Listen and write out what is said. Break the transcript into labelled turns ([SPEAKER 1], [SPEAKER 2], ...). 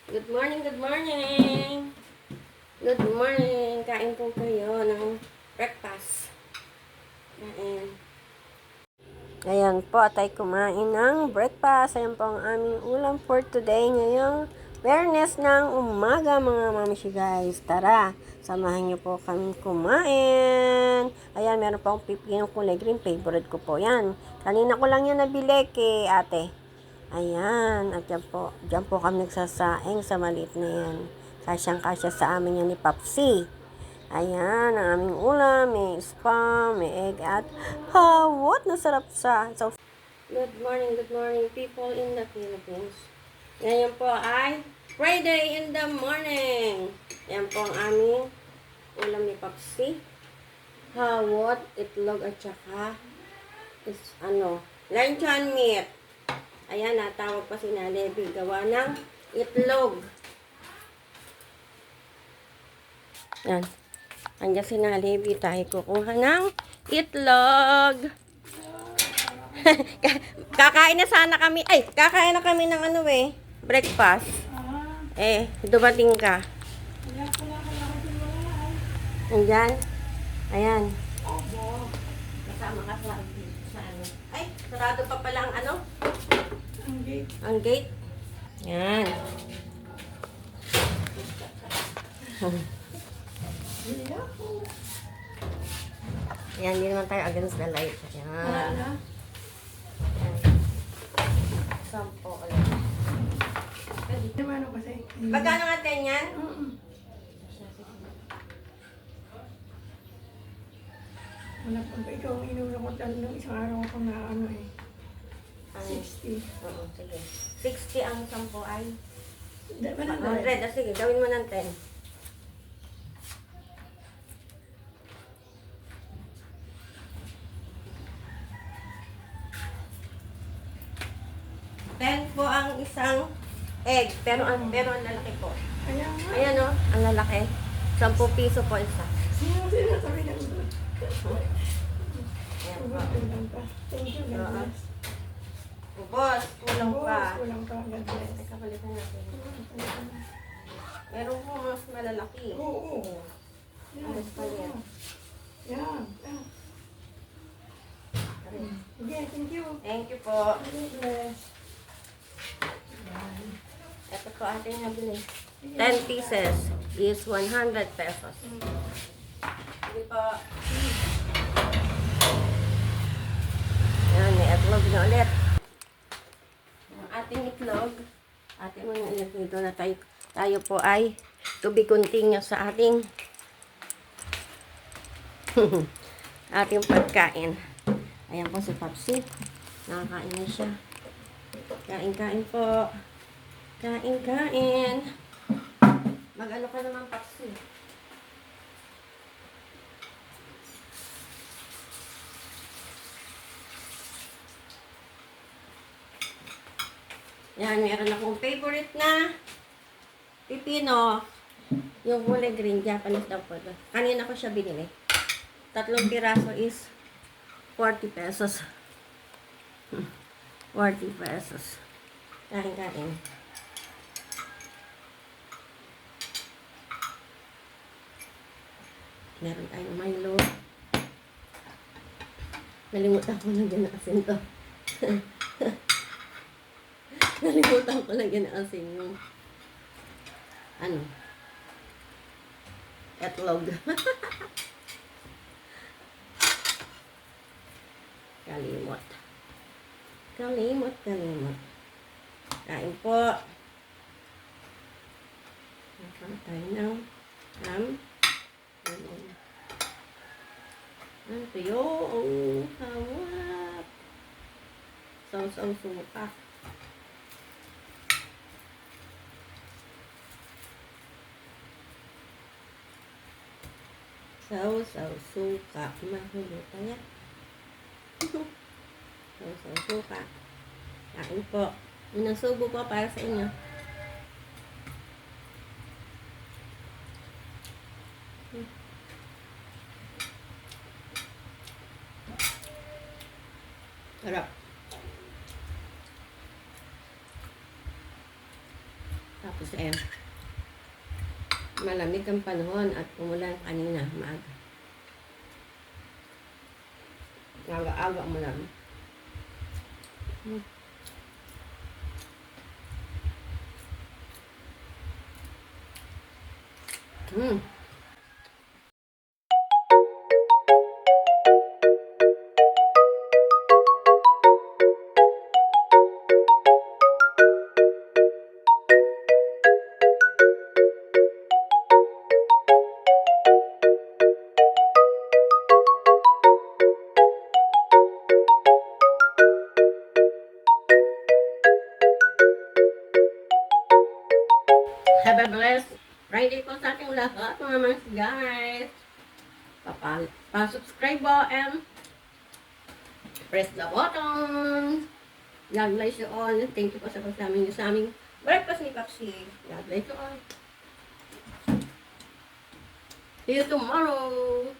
[SPEAKER 1] Good morning, good morning. Good morning. Kain po kayo ng breakfast. Kain. Ayan po, tayo kumain ng breakfast. Ayan po ang aming ulam for today. Ngayong fairness ng umaga mga mamishi guys. Tara, samahan niyo po kami kumain. Ayan, meron po akong pipinong kulay green. Favorite ko po yan. Kanina ko lang yan nabili kay ate. Ayan, at dyan po kami nagsasaing sa maliit na yan. Kasyang-kasya sa amin yan ni Papsi. Ayan, ang aming ulam, may spam, may egg at hawot na sarap sa. So, good morning people in the Philippines. Ngayon po ay Friday in the morning. Yan po ang aming ulam ni Papsi. Hawot, itlog at saka luncheon meat. Ayan, natawag pa si Nalebi. Gawa ng itlog. Yan. Andiyan si Nalebi. Tayo kukuha ng itlog. Kakain na sana kami. Ay, kakain na kami ng breakfast. Dumating ka. Andiyan. Ayan. Kasama ka sa Ay, sarado pa pala ang ang gate. Yan. Yan, hindi naman tayo against the light. Yan. Sampo ulit. Magkano nga 10 yan?
[SPEAKER 2] Wala pa ba ikaw ang inuuna ko ng isang araw ako na 60.
[SPEAKER 1] Oo, sige. 60 ang 10 ay.
[SPEAKER 2] 100.
[SPEAKER 1] Sige, gawin mo ng 10. 10 po ang isang egg, pero ang lalaki po.
[SPEAKER 2] Kaya nga.
[SPEAKER 1] Ayan o, ang lalaki. 10 piso po isa.
[SPEAKER 2] Sinasabi ng
[SPEAKER 1] Ayan po.
[SPEAKER 2] Thank you, God bless.
[SPEAKER 1] Ubos, kulang pa.
[SPEAKER 2] Kulang pa, God bless.
[SPEAKER 1] Teka, palitan natin. Meron po mas malalaki.
[SPEAKER 2] Oo.
[SPEAKER 1] Alas pa yan.
[SPEAKER 2] Yan. Okay, thank you.
[SPEAKER 1] Thank you po.
[SPEAKER 2] God bless.
[SPEAKER 1] Ito po ating nabili. 10 pieces is 100 pesos. Sige po. Yan, may itlog na ulit. Ang ating itlog, ating mga itlog dito na tayo po ay to be continuous sa ating ating pagkain. Ayan po si Papsi. Nakakain na siya. Kain po. Kain. Mag-ano ka naman, Papsi? Yan, meron akong favorite na pipino. Yung kulay green, Japanese daw po. Kanina ko siya binili. 3 piraso is 40 pesos. 40 pesos. Kain. Meron tayong Milo. Nalimutan ko lang na asin to. Nalimutan ko lang na asin yung etlog. Kalimot. Kain po. Nakain tayo ng tuyo. Hawak. Sausaw suka. Sausaw suka. Mahulutan niya. Sausaw suka. Kain po. Unang subo po para sa inyo. Sarap. Tapos malamig ang panahon at umulan kanina, maaga. Aga-aga umulan. Mm. Have a blessed Friday po sa ating lahat, mga mga guys. Pa-subscribe po and press the button. God bless you all. Thank you po sa pagsama niyo sa aming breakfast ni Papsi. God bless you all. See you tomorrow.